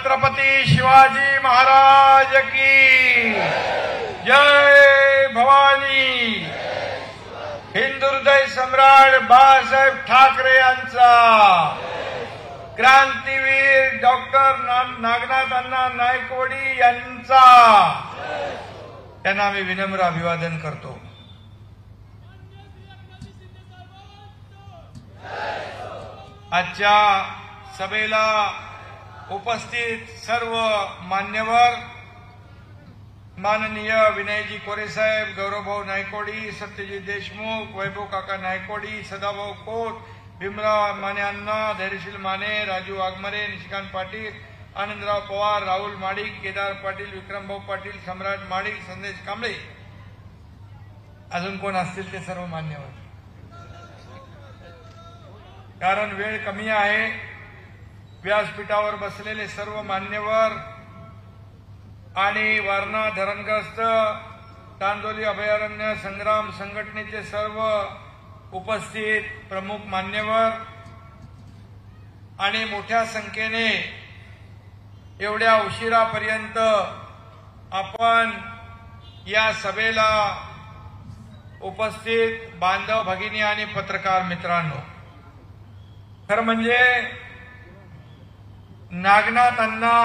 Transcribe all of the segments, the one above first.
छत्रपती शिवाजी महाराज की जय भवानी। हिंदू हृदय सम्राट बाळासाहेब ठाकरे यांचा, क्रांतीवीर डॉक्टर नागनाथ अण्णा नायकवडी यांचा त्यांना मी विनम्र अभिवादन करतो। आजच्या सभेला उपस्थित सर्व मान्यवर, माननीय विनयजी कोरे साहेब, गौरवभाऊ नायकवडी, सत्यजित देशमुख, वैभव काका नायकवडी, सदाभाऊ खोत, भीमराव माने अण्णा, धैर्यशील माने, राजू वाघमारे, निशिकांत पाटील, आनंदराव पवार, राहुल माडिक, केदार पाटील, विक्रमभाऊ पाटील, सम्राट माडिक, संदेश कांबळे, अजून कोण असतील ते सर्व मान्यवर। कारण वेळ कमी आहे, व्यासपीठावर बसलेले सर्व मान्यवर आणि वारणा धरणग्रस्त तांदोली अभयारण्य संग्राम संघटनेचे सर्व उपस्थित प्रमुख मान्यवर आणि मोठ्या संख्येने एवढ्या उशिरापर्यंत आपण या सभेला उपस्थित बांधव भगिनी आणि पत्रकार मित्रांनो, खरं म्हणजे नागनाथ अण्णा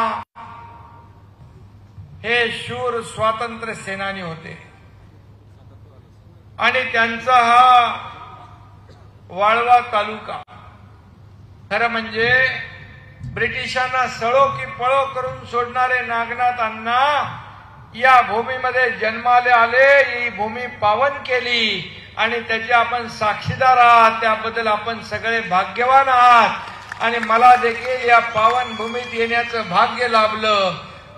हे शूर स्वातंत्र्य सेनानी होते आणि त्यांचा हा वाळवा तालुका खरं म्हणजे ब्रिटिशांना सळो की पळो करून सोडणारे नागनाथ अण्णा या भूमीमध्ये जन्माले आले, ही भूमी पावन केली आणि त्याचे आपण साक्षीदार आहात। त्याबद्दल आपण सगळे भाग्यवान आहात आणि मला देखील या पावन भूमीत येण्याचं भाग्य लाभलं,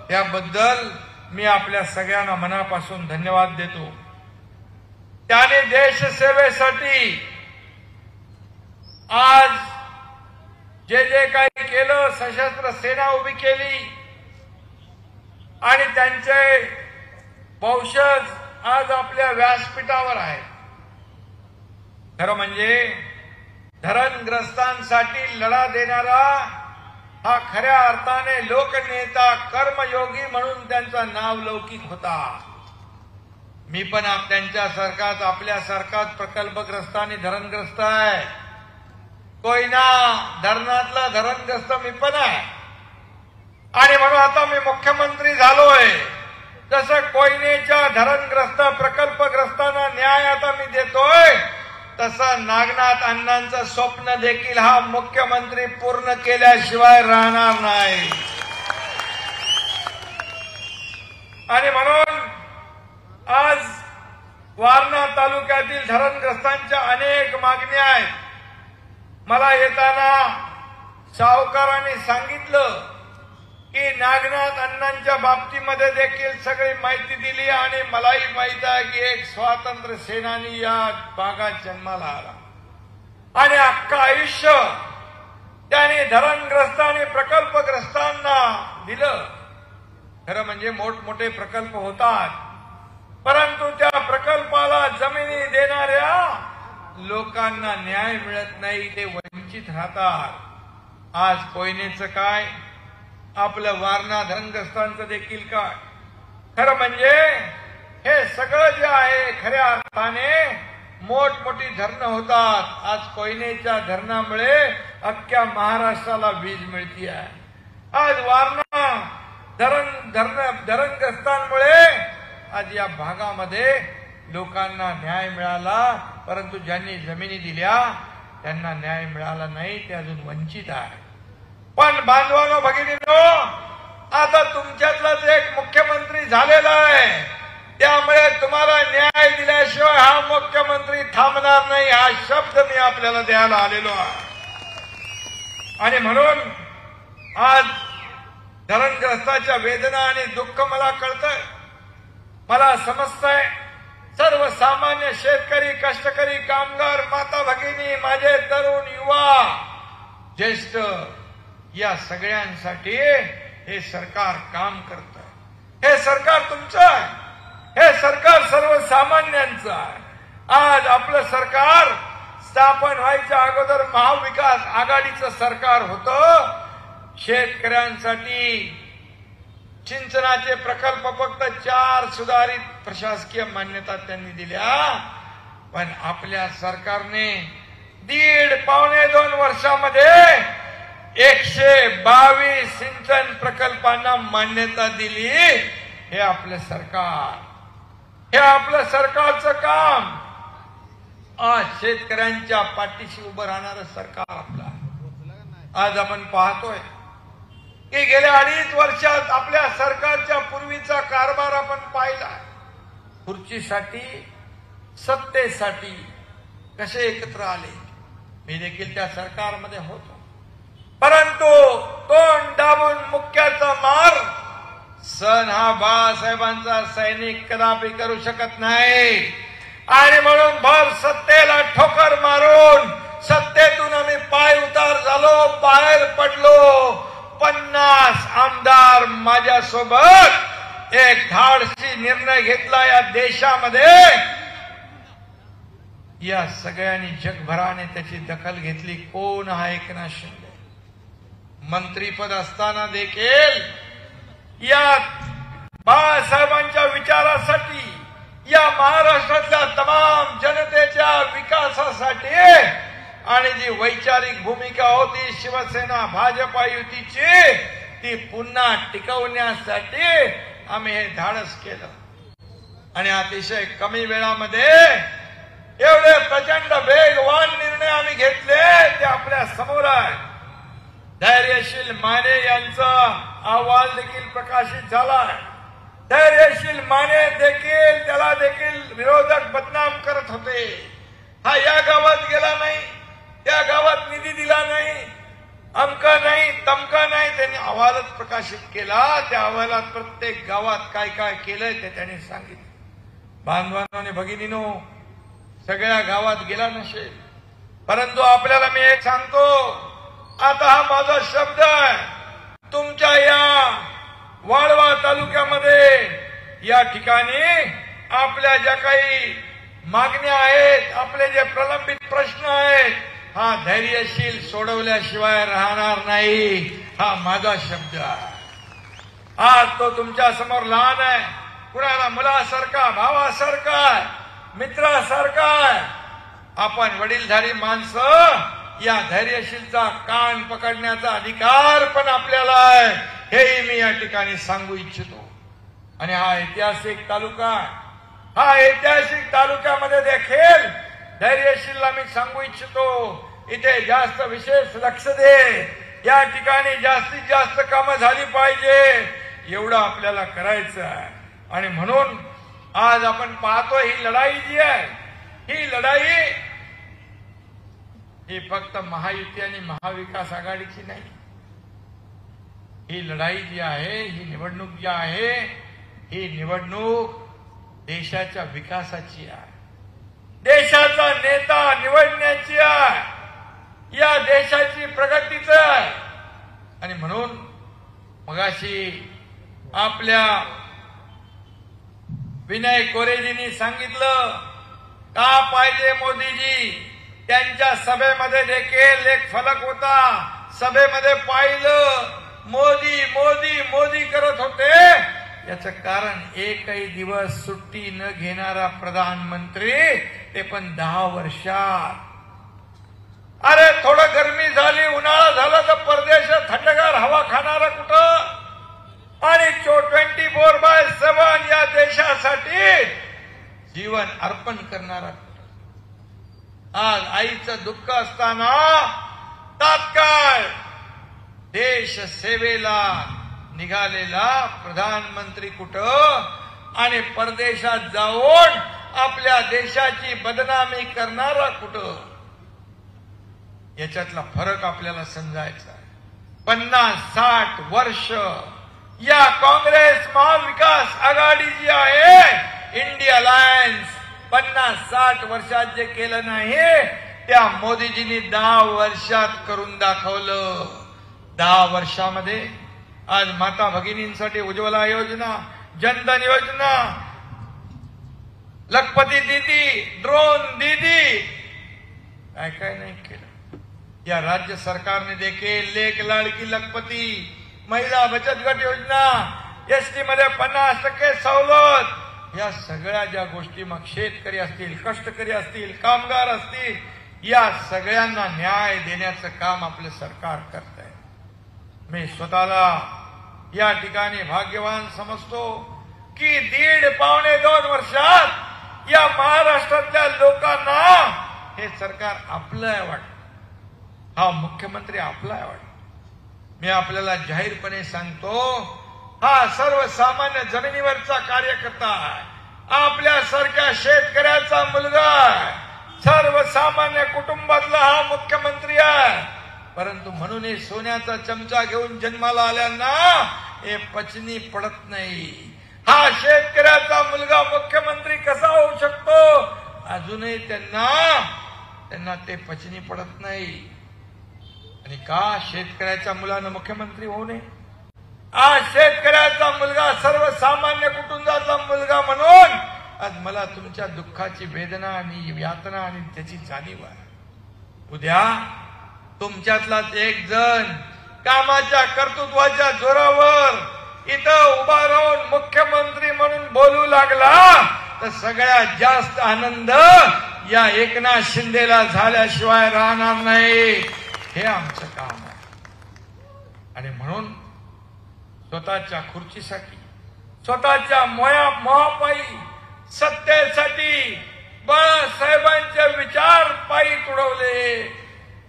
त्याबद्दल मी आपल्या सगळ्यांना मनापासून धन्यवाद देतो। त्याने देशसेवेसाठी आज जे जे काही केलं, सशस्त्र सेना उभी केली आणि त्यांचे वंशज आज आपल्या व्यासपीठावर आहेत। खरं म्हणजे धरणग्रस्तांसाठी लढा देणारा हा खऱ्या अर्थाने लोकनेता, कर्मयोगी म्हणून त्यांचा नावलौकिक होता। मी पण त्यांच्यासारखाच, आपल्यासारखाच प्रकल्पग्रस्त आणि धरणग्रस्त आहे। कोयना धरणातला धरणग्रस्त मी पण आहे आणि म्हणून आता मी मुख्यमंत्री झालोय। जसं कोयनेच्या धरणग्रस्त प्रकल्पग्रस्तांना न्याय आता मी देतोय, तसं नागनाथ अण्णांचं स्वप्न देखील हा मुख्यमंत्री पूर्ण केल्याशिवाय राहणार नाही। आणि म्हणून आज वारणा तालुक्यातील धरणग्रस्तांच्या अनेक मागण्या आहेत। मला येताना सावकारांनी सांगितलं की नागनाथ अण्णांच्या बाबतीमध्ये देखील सगळी माहिती दिली आणि मलाही माहित आहे की एक स्वातंत्र्य सेनानी या भागात जन्माला आला आणि अख्खं आयुष्य त्याने धरणग्रस्त आणि प्रकल्पग्रस्तांना दिलं। खरं म्हणजे मोठमोठे प्रकल्प होतात, परंतु त्या प्रकल्पाला जमिनी देणाऱ्या लोकांना न्याय मिळत नाही, ते वंचित राहतात। आज कोयनेचं काय, आपलं वारणा धरणग्रस्तांचं देखील काय। खरं म्हणजे हे सगळं जे आहे खऱ्या अर्थाने मोठमोठी धरणं होतात। आज कोयनेच्या धरणामुळे अख्ख्या महाराष्ट्राला वीज मिळती आहे। आज वारणा धरणग्रस्तांमुळे आज या भागामध्ये लोकांना न्याय मिळाला, परंतु ज्यांनी जमिनी दिल्या त्यांना न्याय मिळाला नाही, ते अजून वंचित आहे। पण बांधवांनो, भगिनींनो, आता तुमच्यातलाच एक मुख्यमंत्री झालेला आहे, त्यामुळे तुम्हाला न्याय दिल्याशिवाय हा मुख्यमंत्री थांबणार नाही, हा शब्द मी आपल्याला द्यायला आलेलो आहे। आणि म्हणून आज धरणग्रस्ताच्या वेदना आणि दुःख मला कळतंय, मला समजतंय। सर्वसामान्य शेतकरी, कष्टकरी, कामगार, माता भगिनी, माझे तरुण, युवा, ज्येष्ठ, या सगळ्यांसाठी हे सरकार काम करतंय। हे सरकार तुमचं आहे, हे सरकार सर्वसामान्यांचं आहे। आज आपलं सरकार स्थापन व्हायच्या अगोदर महाविकास आघाडीचं सरकार होतं। शेतकऱ्यांसाठी सिंचनाचे प्रकल्प फक्त 4 सुधारित प्रशासकीय मान्यता त्यांनी दिल्या, पण आपल्या सरकारने 1.5-2 वर्षामध्ये 122 सिंचन प्रकल्पांना मान्यता दिली. हे आपलं सरकार, हे आपलं सरकारचं काम. आज शेतकऱ्यांच्या पाठीशी उभं राहणारं सरकार आपलं. आज आपण पाहतोय की गेल्या 2.5 वर्षात आपल्या सरकारच्या पूर्वीचा कारभार आपण पाहिला. खुर्चीसाठी, सत्तेसाठी कसे एकत्र आले. मी देखील त्या सरकारमध्ये होतो, परंतु तोंड दाबून मुक्याचा मार सण हा बाळासाहेबांचा सैनिक कदापि करू शकत नाही. आणि म्हणून भर सत्तेला ठोकर मारून सत्तेतून आम्ही पाय उतार झालो, बाहेर पडलो. 50 आमदार माझ्यासोबत एक धाडसी निर्णय घेतला या देशामध्ये. या सगळ्यांनी जगभराने त्याची दखल घेतली. कोण हा एकनाथ शिंदे मंत्रीपद असताना देखील या बाळासाहेबांच्या विचारासाठी, या महाराष्ट्रातल्या तमाम जनतेच्या विकासासाठी आणि जी वैचारिक भूमिका होती शिवसेना भाजपा युतीची, ती पुन्हा टिकवण्यासाठी आम्ही हे धाडस केलं. आणि अतिशय कमी वेळामध्ये एवढे प्रचंड वेगवान निर्णय आम्ही घेतले, ते आपल्या समोर आहे. धैर्यशील माने यांचा अहवाल देखील प्रकाशित झाला. धैर्यशील माने देखील, त्याला देखील विरोधक बदनाम करत होते. हा या गावात गेला नाही, त्या गावात निधी दिला नाही, अमका नाही, तमका नाही. त्यांनी अहवालच प्रकाशित केला. त्या अहवालात प्रत्येक गावात काय काय केलंय ते त्यांनी सांगितलं. बांधवांनो आणि भगिनीनो, सगळ्या गावात गेला नसेल, परंतु आपल्याला मी एक सांगतो, आता हा माझा शब्द आहे. तुमच्या या वाळवा तालुक्यामध्ये या ठिकाणी आपल्या ज्या काही मागण्या आहेत, आपले जे प्रलंबित प्रश्न आहेत, हा धैर्यशील सोडवल्याशिवाय राहणार नाही. हा माझा शब्द आहे. आज तो तुमच्या समोर लहान आहे, कुणाला मुलासारखा, भावासारखा, मित्रासारखा. आपण वडीलधारी माणसं, या धैर्यशीलचा कान पकडण्याचा अधिकार पण आपल्याला आहे, हेही मी या ठिकाणी सांगू इच्छितो. आणि हा ऐतिहासिक तालुका, हा ऐतिहासिक तालुक्यामध्ये देखील धैर्यशीलला मी सांगू इच्छितो, इथे जास्त विशेष लक्ष दे. या ठिकाणी जास्तीत जास्त कामं झाली पाहिजे, एवढं आपल्याला करायचं आहे. आणि म्हणून आज आपण पाहतो, ही लढाई जी आहे, ही लढाई ही फक्त महायुती आणि महाविकास आघाडीची नाही. ही लढाई जी आहे, ही निवडणूक जी आहे, ही निवडणूक देशाच्या विकासाची आहे. देशाचा नेता निवडण्याची आहे, या देशाची प्रगतीच आहे. आणि म्हणून मगाशी आपल्या विनय कोरेजींनी सांगितलं, का पाहिजे मोदीजी. त्यांच्या सभेमध्ये देखील एक फलक होता, सभेमध्ये पाहिलं मोदी मोदी मोदी करत होते. याचं कारण एकही दिवस सुट्टी न घेणारा प्रधानमंत्री, ते पण 10 वर्षात. अरे थोडं गरमी झाली, उन्हाळा झाला तर परदेशात थंडगार हवा खाणारा कुठं, आणि 24/7 या देशासाठी जीवन अर्पण करणारा. आज आईचं दुःख असताना तात्काळ देश सेवेला निघालेला प्रधानमंत्री कुठं, आणि परदेशात जाऊन आपल्या देशाची बदनामी करणारा कुठं. याच्यातला फरक आपल्याला समजायचा आहे. 50-60 वर्ष या काँग्रेस महाविकास आघाडी जी आहे, इंडिया अलायन्स, 50-60 वर्षात जे केलं नाही, त्या मोदीजींनी 10 वर्षात करून दाखवलं. 10 वर्षामध्ये आज माता भगिनींसाठी उज्ज्वला योजना, जनधन योजना, लखपती दीदी, ड्रोन दीदी, काय काय नाही केलं. या राज्य सरकारने देखील लेख लाडकी लखपती, महिला बचत गट योजना, एसटी मध्ये 50% सवलत, या सगळ्या ज्या गोष्टी, मग शेतकरी असतील, कष्टकरी असतील, कामगार असतील, या सगळ्यांना न्याय देण्याचं काम आपलं सरकार करत आहे. मी स्वतःला या ठिकाणी भाग्यवान समजतो की 1.5-2 वर्षात या महाराष्ट्रातल्या लोकांना हे सरकार आपलं आहे वाटतं, हा मुख्यमंत्री आपला आहे वाटतं. मी आपल्याला जाहीरपणे सांगतो, हा सर्वसामान्य जमिनीवरचा कार्यकर्ता आहे, आपल्यासारख्या शेतकऱ्याचा मुलगा आहे, सर्वसामान्य कुटुंबातला हा मुख्यमंत्री आहे. परंतु म्हणून हे सोन्याचा चमचा घेऊन जन्माला आल्यांना हे पचनी पडत नाही. हा शेतकऱ्याचा मुलगा मुख्यमंत्री कसा होऊ शकतो, अजूनही त्यांना ते पचनी पडत नाही. आणि का शेतकऱ्याच्या मुलानं मुख्यमंत्री होऊ नये? आज शेतकऱ्याचा मुलगा, सर्वसामान्य कुटुंबाचा मुलगा म्हणून आज मला तुमच्या दुःखाची वेदना आणि यातना आणि त्याची जाणीव आहे. उद्या तुमच्यातलाच एक जण कामाच्या कर्तृत्वाच्या जोरावर इथं उभा राहून मुख्यमंत्री म्हणून बोलू लागला तर सगळ्यात जास्त आनंद या एकनाथ शिंदेला झाल्याशिवाय राहणार नाही. हे आमचं काम आहे. आणि म्हणून स्वतःच्या खुर्चीसाठी, स्वतःच्या मोहापायी, सत्तेसाठी बाळासाहेबांचे विचार पायी तुडवले,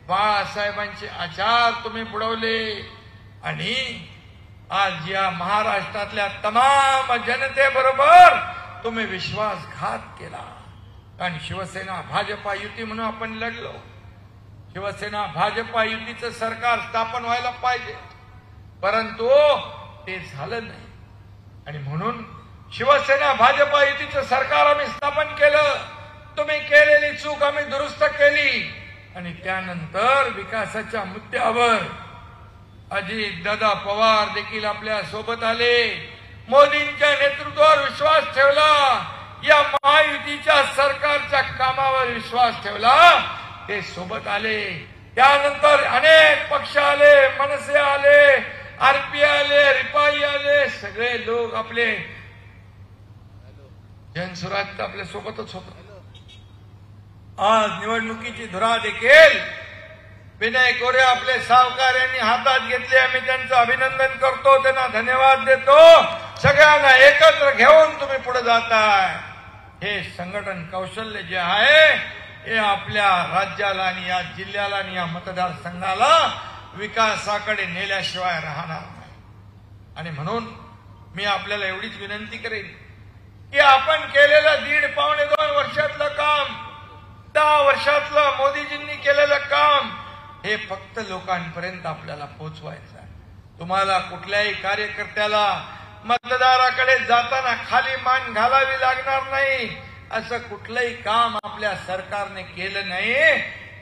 बाळासाहेबांचे आचार तुम्ही बुडवले आणि आज या महाराष्ट्रातल्या तमाम जनतेबरोबर तुम्ही विश्वासघात केला. कारण शिवसेना भाजपा युती म्हणून आपण लढलो. शिवसेना भाजपा युतीचं सरकार स्थापन व्हायला पाहिजे, परंतु ते झालं नाही. आणि म्हणून शिवसेना भाजपा युतीचं सरकार आम्ही स्थापन केलं. तुम्ही केलेली चूक आम्ही दुरुस्त केली आणि त्यानंतर विकासाच्या मुद्द्यावर अजितदादा पवार देखील आपल्या सोबत आले. मोदींच्या नेतृत्वावर विश्वास ठेवला, या महायुतीच्या सरकारच्या कामावर विश्वास ठेवला, ते सोबत आले. त्यानंतर अनेक पक्ष आले, मनसे आले, आरपी आले, रिपाई आले, सगळे लोक आपले जनसुराज आपल्या सोबतच होत. आज निवडणुकीची धुरा देखील विनय कोरे आपले सावकार यांनी हातात घेतले. आम्ही त्यांचं अभिनंदन करतो, त्यांना धन्यवाद देतो. सगळ्यांना एकत्र घेऊन तुम्ही पुढे जाताय. हे संघटन कौशल्य जे आहे हे आपल्या राज्याला आणि या जिल्ह्याला आणि या मतदारसंघाला विकासाकडे नेल्याशिवाय राहणार नाही. आणि म्हणून मी आपल्याला एवढीच विनंती करेन की आपण केलेलं 1.5-2 वर्षातलं काम, 10 वर्षातलं मोदीजींनी केलेलं काम हे फक्त लोकांपर्यंत आपल्याला पोहोचवायचं आहे. तुम्हाला कुठल्याही कार्यकर्त्याला मतदाराकडे जाताना खाली मान घालावी लागणार नाही. असं कुठलंही काम आपल्या सरकारने केलं नाही.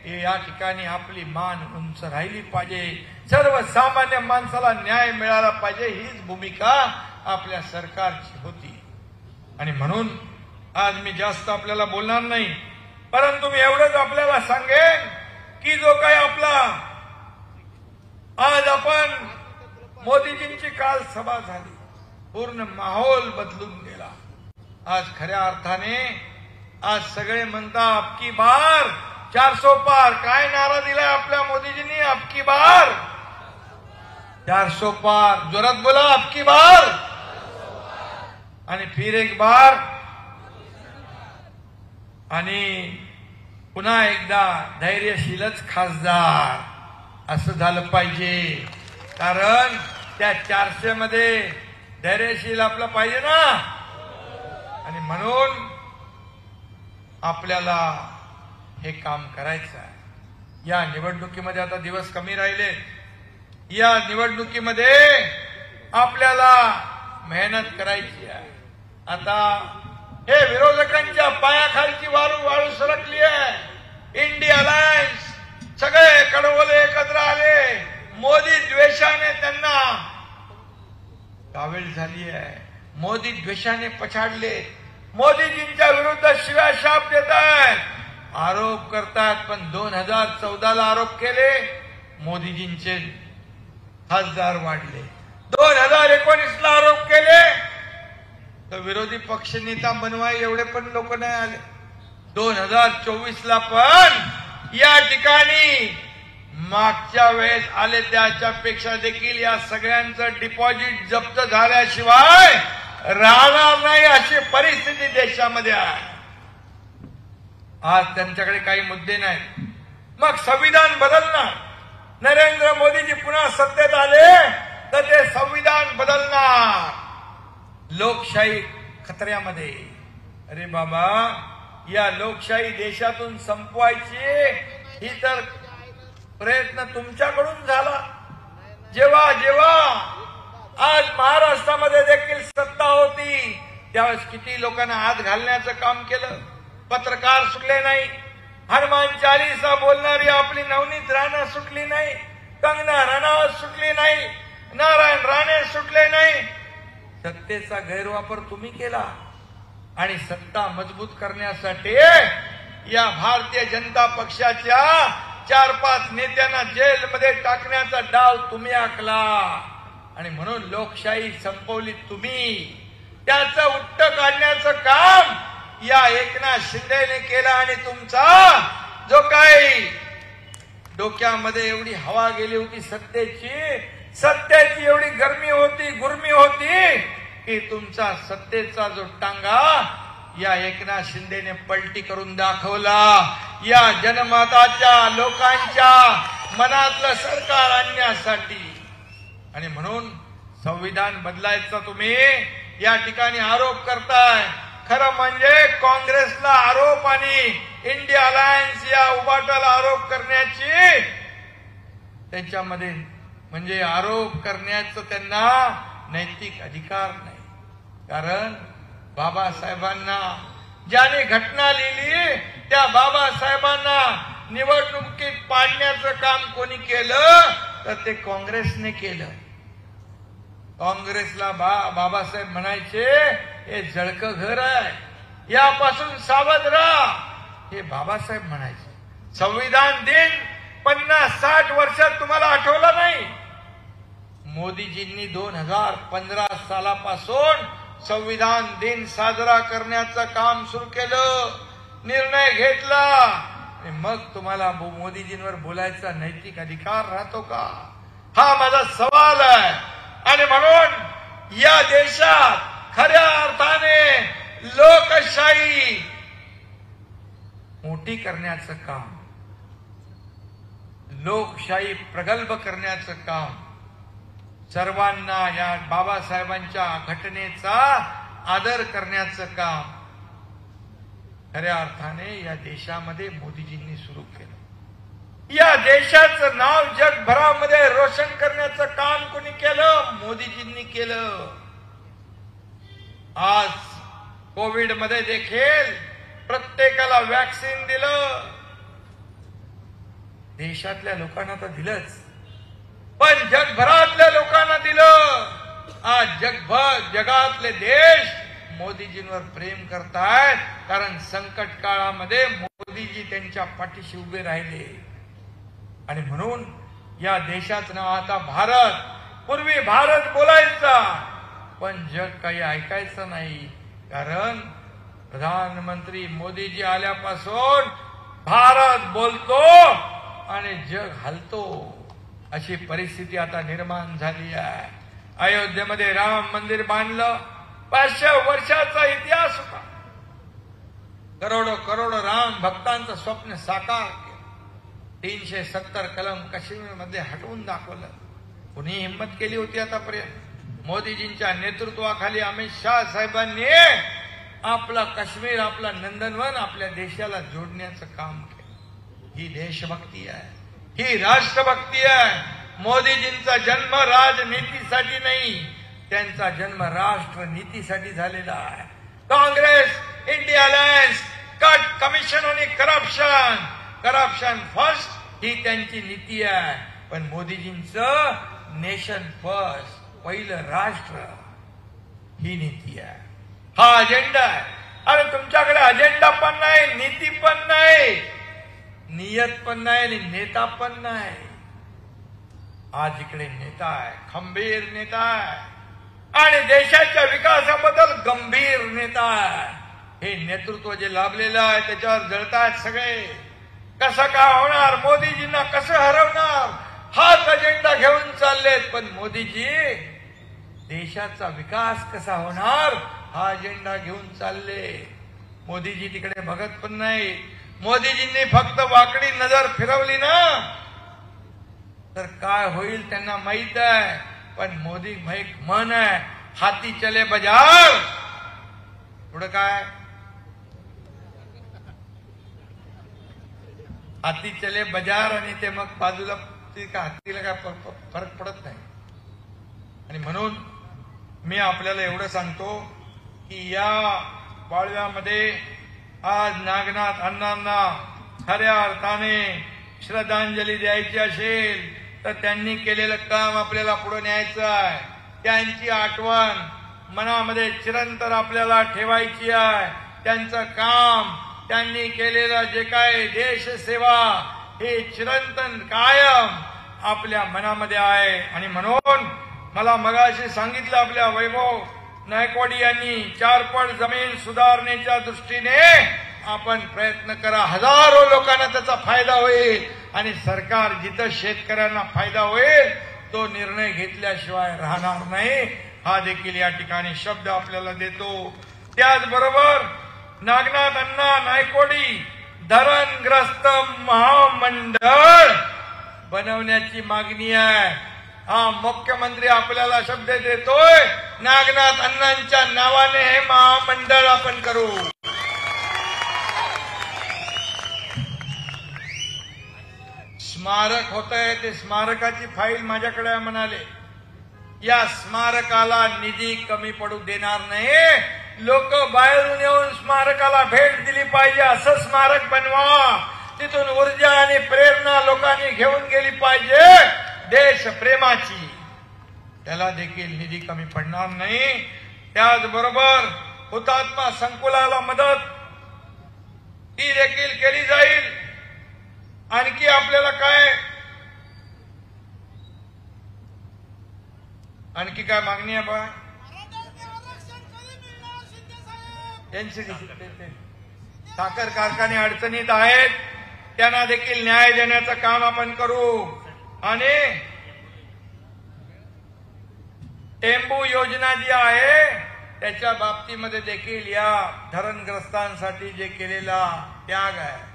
हे या ठिकाणी आपली मान उंच राहिली पाहिजे, सर्वसामान्य माणसाला न्याय मिळाला पाहिजे, हीच भूमिका आपल्या सरकारची होती. आणि म्हणून आज मी जास्त आपल्याला बोलणार नाही, परंतु मी एवढंच आपल्याला सांगेन की जो काही आपला आज आपण मोदीजींची काल सभा झाली, पूर्ण माहोल बदलून गेला. आज खऱ्या अर्थाने आज सगळे म्हणता अबकी बार 400 पार. काय नारा दिलाय आपल्या मोदीजींनी? अबकी बार 400 पार. जोरात बोला, अबकी बार. आणि फिर एक बार. आणि पुन्हा एकदा धैर्यशीलच खासदार असं झालं पाहिजे. कारण त्या 400 मध्ये धैर्यशील आपला पाहिजे ना. आणि म्हणून आपल्याला हे काम करायचं आहे. या निवडणुकीमध्ये आता दिवस कमी राहिले. या निवडणुकीमध्ये आपल्याला मेहनत करायची आहे. आता हे विरोधकांच्या पायाखालची वाळू सरकली आहे. इंडिया अलायन्स सगळे कडवले एकत्र आले. मोदी द्वेषाने त्यांना कावीळ झाली आहे. मोदी द्वेषाने पछाडले. मोदीजींच्या विरुद्ध शिव्या शाप देत आहेत. आरोप करतात, पण 2014ला आरोप केले, मोदीजींचे खासदार वाढले. 2019ला आरोप केले तर विरोधी पक्षनेता बनवाय एवढे पण लोक नाही आले. 2024ला पण या ठिकाणी मागच्या वेळेस आले त्याच्यापेक्षा देखील या सगळ्यांचं डिपॉझिट जप्त झाल्याशिवाय राहणार नाही अशी परिस्थिती देशामध्ये आहे. आज त्यांच्याकडे काही मुद्दे नाहीत. मग संविधान बदलणार. नरेंद्र मोदीजी पुन्हा सत्तेत आले तर ते संविधान बदलणार. लोकशाही खतऱ्यामध्ये. अरे बाबा, या लोकशाही देशातून संपवायची ही तर प्रयत्न तुमच्याकडून झाला. जेव्हा जेव्हा आज महाराष्ट्रामध्ये देखील सत्ता होती त्यावेळेस किती लोकांना हात घालण्याचं काम केलं. पत्रकार सुटले नाही. हनुमान चालीसा बोलणारी आपली नवनीत राणा सुटली नाही. कंगना रनौत सुटली नाही. नारायण राणे सुटले नाही. सत्तेचा गैरवापर तुम्ही केला आणि सत्ता मजबूत करण्यासाठी या भारतीय जनता पक्षाच्या 4-5 नेत्यांना जेलमध्ये टाकण्याचा डाव तुम्ही आखला आणि म्हणून लोकशाही संपवली तुम्ही. त्याचं उट्ट काढण्याचं काम या एकनाथ शिंदेने केलं आणि तुमचा जो काही डोक्यामध्ये एवढी हवा गेली होती सत्तेची एवढी गरमी होती, गुरमी होती की तुमचा सत्तेचा जो टांगा या एकनाथ शिंदेने पलटी करून दाखवला. या जनमताच्या लोकांच्या मनातलं सरकार आणण्यासाठी. आणि म्हणून संविधान बदलायचं तुम्ही या ठिकाणी आरोप करताय. खरं म्हणजे काँग्रेसला आरोप आणि इंडिया अलायन्स या उभाटाला आरोप करण्याची त्यांच्यामध्ये म्हणजे आरोप करण्याचं त्यांना नैतिक अधिकार नाही. कारण बाबासाहेबांना ज्याने घटना लिहिली त्या बाबासाहेबांना निवडणुकीत पाडण्याचं काम कोणी केलं तर ते काँग्रेसने केलं. काँग्रेसला बाबासाहेब म्हणायचे हे जळकं घर आहे, यापासून सावध राहा, हे बाबासाहेब म्हणायचे. संविधान दिन 50-60 वर्षात तुम्हाला आठवलं नाही. मोदीजींनी 2015 सालापासून संविधान दिन साजरा करण्याचं काम सुरू केलं, निर्णय घेतला. आणि मग तुम्हाला मोदीजींवर बोलायचा नैतिक अधिकार राहतो का? हा माझा सवाल आहे. आणि म्हणून या देशात खऱ्या अर्थाने लोकशाही मोठी करण्याचं काम, लोकशाही प्रगल्भ करण्याचं काम, सर्वांना या बाबासाहेबांच्या घटनेचा आदर करण्याचं काम खऱ्या अर्थाने या देशामध्ये मोदीजींनी सुरू केलं. या देशाचं नाव जगभरामध्ये रोशन करण्याचं काम कोणी केलं? मोदीजींनी केलं. आज कोविड मध्ये देखील प्रत्येकाला वॅक्सिन दिलं. देशातल्या लोकांना तर दिलंच, पण जगभरातल्या लोकांना दिलं. आज जगातले देश मोदीजींवर प्रेम करतायत कारण संकट काळामध्ये मोदीजी त्यांच्या पाठीशी उभे राहिले. आणि म्हणून या देशाचं नाव आता भारत. पूर्वी भारत बोलायचा पण जग काही ऐकायचं नाही. कारण प्रधानमंत्री मोदीजी आल्यापासून भारत बोलतो आणि जग हलतो, अशी परिस्थिती आता निर्माण झाली आहे. अयोध्येमध्ये राम मंदिर बांधलं. 500 वर्षाचा इतिहास होता. करोडो राम भक्तांचं स्वप्न साकार केलं. 370 कलम काश्मीरमध्ये हटवून दाखवलं. कुणी हिंमत केली होती आतापर्यंत? मोदीजींच्या नेतृत्वाखाली अमित शाह साहेबांनी आपला काश्मीर, आपला नंदनवन आपल्या देशाला जोडण्याचं काम केलं. ही देशभक्ती आहे, ही राष्ट्रभक्ती आहे. मोदीजींचा जन्म राजनीतीसाठी नाही, त्यांचा जन्म राष्ट्रनीतीसाठी झालेला आहे. Congress, India alliance, cut, commission आणि करप्शन फर्स्ट ही त्यांची नीती आहे. पण मोदीजींचं नेशन फर्स्ट, पहिलं राष्ट्र, ही नीती आहे, हा अजेंडा आहे. अरे तुमच्याकडे अजेंडा पण नाही, नीती पण नाही, नियत पण नाही आणि नेता पण नाही. आज इकडे नेता आहे, खंबीर नेता आहे आणि देशाच्या विकासाबद्दल गंभीर नेता आहे. हे नेतृत्व जे लाभलेलं आहे त्याच्यावर जळतायत सगळे. कसं काय होणार, मोदीजींना कसं हरवणार, हाच अजेंडा घेऊन चाललेत. पण मोदीजी देशाचा विकास कसा होणार हा अजेंडा घेऊन चालले. मोदीजी तिकडे बघत पण नाही. मोदीजींनी फक्त वाकडी नजर फिरवली ना तर काय होईल त्यांना माहित आहे. पण मोदी एक मन आहे, हाती चले बाजार. पुढे काय, हाती चले बाजार आणि ते मग बाजूला हातीला काय फरक पडत नाही. आणि म्हणून मी आपल्याला एवढं सांगतो की या वाळव्यामध्ये आज नागनाथ अण्णांना खऱ्या अर्थाने श्रद्धांजली द्यायची असेल तर त्यांनी केलेलं काम आपल्याला पुढे न्यायचं आहे. त्यांची आठवण मनामध्ये चिरंतर आपल्याला ठेवायची आहे. त्यांचं काम, त्यांनी केलेलं जे काय देशसेवा हे चिरंतन कायम आपल्या मनामध्ये आहे. आणि म्हणून मला मगाशी सांगितलं, आपल्या वैभव नायकवाडी यांनी 4 पट जमीन सुधारणेच्या दृष्टीने आपण प्रयत्न करा. हजारो लोकांना त्याचा फायदा होईल आणि सरकार जिथं शेतकऱ्यांना फायदा होईल तो निर्णय घेतल्याशिवाय राहणार नाही. हा देखील या ठिकाणी शब्द आपल्याला देतो. त्याचबरोबर नागनाथ अण्णा नायकवाडी धरणग्रस्त महामंडळ बनवण्याची मागणी आहे. हा मुख्यमंत्री आपल्याला शब्द देतोय, नागनाथ अण्णांच्या नावाने हे महामंडळ आपण करू. स्मारक होतंय, ते स्मारकाची फाईल माझ्याकडे म्हणाले. या स्मारकाला निधी कमी पडू देणार नाही. लोक बाहेरून येऊन स्मारकाला भेट दिली पाहिजे असं स्मारक बनवा. तिथून ऊर्जा आणि प्रेरणा लोकांनी घेऊन गेली पाहिजे देश प्रेमाची. त्याला देखील निधी कमी पडणार नाही. त्याचबरोबर हुतात्मा संकुलाला मदत ही देखील केली जाईल. आणखी आपल्याला काय, आणखी काय मागणी आहे बा? साखर कारखाने अडचणीत आहेत, त्यांना देखील न्याय देण्याचं काम आपण करू. आणि टेंबू योजना जी आहे त्याच्या बाबतीमध्ये देखील या धरणग्रस्तांसाठी जे केलेला त्याग आहे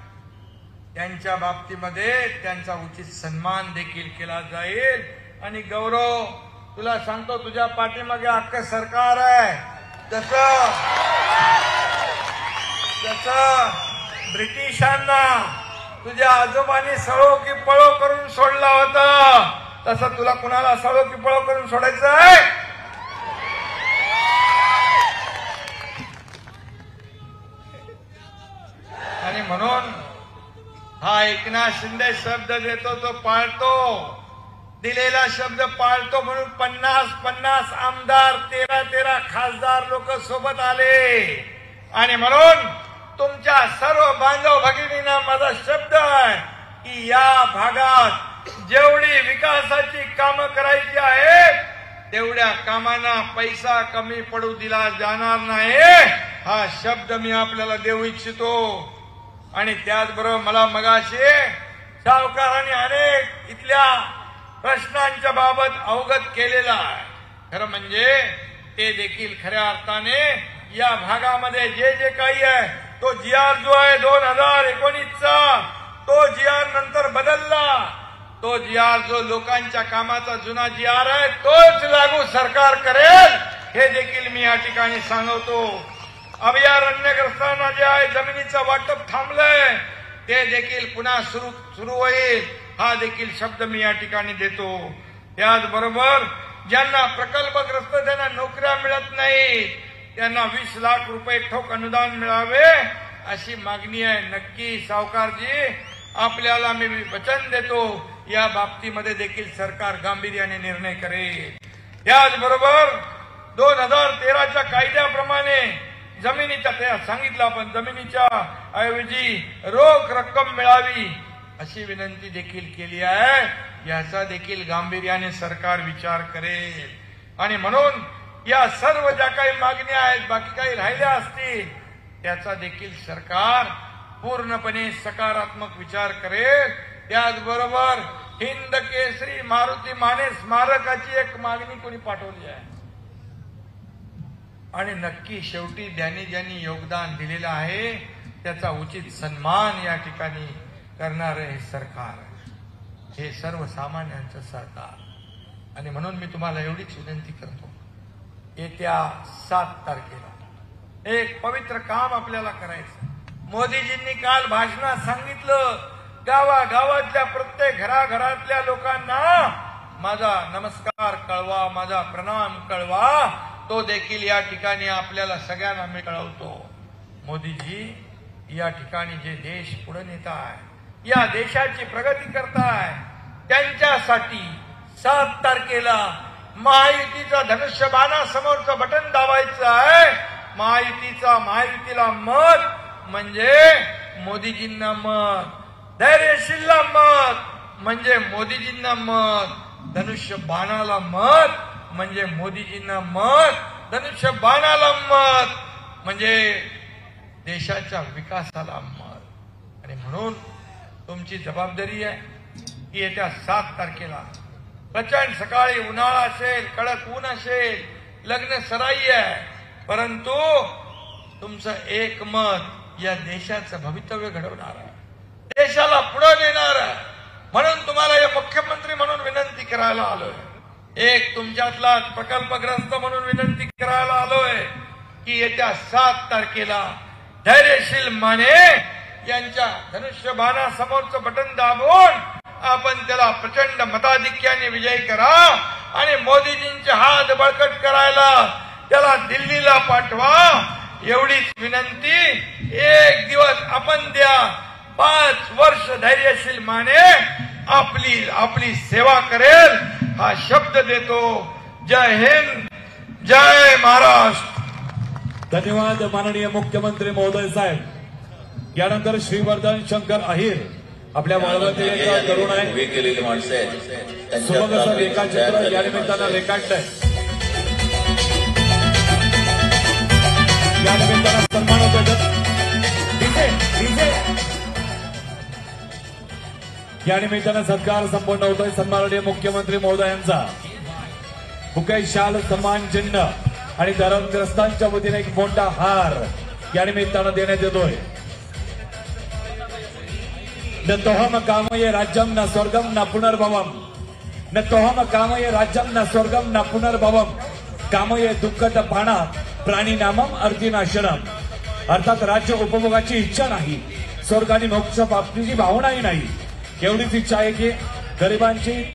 त्यांच्या बाबतीमध्ये त्यांचा उचित सन्मान देखील केला जाईल. आणि गौरव, तुला सांगतो, तुझ्या पाठीमागे अख्खं सरकार आहे. जसं ब्रिटिशांना तुझ्या आजोबांनी सळो की पळो करून सोडला होता, तसं तुला कुणाला सळो की पळो करून सोडायचं आहे? आणि म्हणून हा एकनाथ शिंदे शब्द देतो तो पाळतो. दिलेला शब्द पाळतो म्हणून 50 आमदार, 13 खासदार लोक सोबत आले. आणि म्हणून तुमच्या सर्व बांधव भगिनींना माझा शब्द आहे की या भागात जेवढी विकासाची कामं करायची आहेत तेवढ्या कामांना पैसा कमी पडू दिला जाणार नाही. हा शब्द मी आपल्याला देऊ इच्छितो. आणि त्याचबरोबर मला मगाशी सावकारांनी अनेक इथल्या प्रश्नांच्या बाबत अवगत केलेला आहे. खरं म्हणजे ते देखील खऱ्या अर्थाने या भागामध्ये जे जे काही आहे तो GR जो आहे 2019चा तो GR नंतर बदलला. तो GR जो लोकांच्या कामाचा जुना GR आहे तोच लागू सरकार करेल हे देखील मी या ठिकाणी सांगतो. अभयारण्यग्रस्तांना जे आहे जमिनीचं वाटप थांबलंय ते देखील पुन्हा सुरू होईल हा देखील शब्द मी या ठिकाणी देतो. त्याचबरोबर ज्यांना प्रकल्पग्रस्त त्यांना नोकऱ्या मिळत नाही त्यांना 20 लाख रुपये ठोक अनुदान मिळावे अशी मागणी आहे. नक्की सावकारजी, आपल्याला मी वचन देतो या बाबतीमध्ये देखील सरकार गांभीर्याने निर्णय करेल. त्याचबरोबर 2013च्या कायद्याप्रमाणे जमिनीच्या त्या सांगितलं आपण जमिनीच्या ऐवजी रोख रक्कम मिळावी अशी विनंती देखील केली आहे. याचा देखील गांभीर्याने सरकार विचार करेल आणि म्हणून या सर्व ज्या काही मागण्या आहेत बाकी काही राहिल्या असतील त्याचा देखील सरकार पूर्णपणे सकारात्मक विचार करेल. त्याचबरोबर हिंद केसरी मारुती माने स्मारकाची एक मागणी कोणी पाठवली आहे आणि नक्की शेवटी ज्यांनी योगदान दिलेलं आहे त्याचा उचित सन्मान या ठिकाणी करणारे हे सरकार, हे सर्वसामान्यांचं सरकार. आणि म्हणून मी तुम्हाला एवढीच विनंती करतो, येत्या 7 तारखेला एक पवित्र काम आपल्याला करायचं. मोदीजींनी काल भाषणात सांगितलं, गावागावातल्या प्रत्येक घराघरातल्या लोकांना माझा नमस्कार कळवा, माझा प्रणाम कळवा. तो देखील या ठिकाणी आपल्याला सगळ्यांना मी कळवतो. मोदीजी या ठिकाणी जे देश पुढे नेत आहे, या देशाची प्रगती करताय, त्यांच्यासाठी 7 तारखेला महायुतीचा धनुष्यबाणासमोरचं बटन दाबायचं आहे. महायुतीला मत म्हणजे मोदीजींना मत, धैर्यशीलला मत म्हणजे मोदीजींना मत, धनुष्यबाणाला मत म्हणजे मोदीजींना मत, धनुष्यबाणाला मत म्हणजे देशाच्या विकासाला मत. आणि म्हणून तुमची जबाबदारी आहे की येत्या 7 तारखेला प्रचंड सकाळी उन्हाळा असेल, कडक ऊन असेल, लग्न सराई आहे, परंतु तुमचं एक मत या देशाचं भवितव्य घडवणार आहे, देशाला पुढे नेणार आहे. म्हणून तुम्हाला या मुख्यमंत्री म्हणून विनंती करायला आलोय, एक तुमच्यातला प्रकल्पग्रस्त म्हणून विनंती करायला आलोय की येत्या 7 तारखेला धैर्यशील माने यांच्या धनुष्यबाणासमोरचं बटन दाबून आपण त्याला प्रचंड मताधिक्याने विजयी करा आणि मोदीजींचे हात बळकट करायला त्याला दिल्लीला पाठवा. एवढीच विनंती. एक दिवस आपण द्या, 5 वर्ष धैर्यशील माने आपली सेवा करेल हा शब्द देतो. जय हिंद, जय महाराष्ट्र. धन्यवाद माननीय मुख्यमंत्री महोदय साहेब. यानंतर श्रीवर्धन शंकर अहिर आपल्या वाळवंटी तरुण आहे, उभी केलेली माणसं आहेत, सुबक असं रेखाचित्र या निमित्तानं रेखाटलंय. या निमित्तानं सन्मान होतोय. या निमित्तानं सत्कार संपन्न होतोय. सन्माननीय मुख्यमंत्री महोदयांचा बुके, शाल, सन्मान चिन्ह आणि धरणग्रस्तांच्या वतीने एक मोठा हार या निमित्तानं देण्यात येतोय. न तोहम कामये राज्यम न स्वर्गम न पुनर्भवम, न तोहम कामये राज्यम न स्वर्गम न पुनर्भवम, कामये दुःखद पाणा प्राणी नामम अर्थिनाशनम. अर्थात राज्य उपभोगाची इच्छा नाही, स्वर्ग आणि मोक्ष प्राप्तीची भावनाही नाही. एवढीच इच्छा आहे की गरिबांची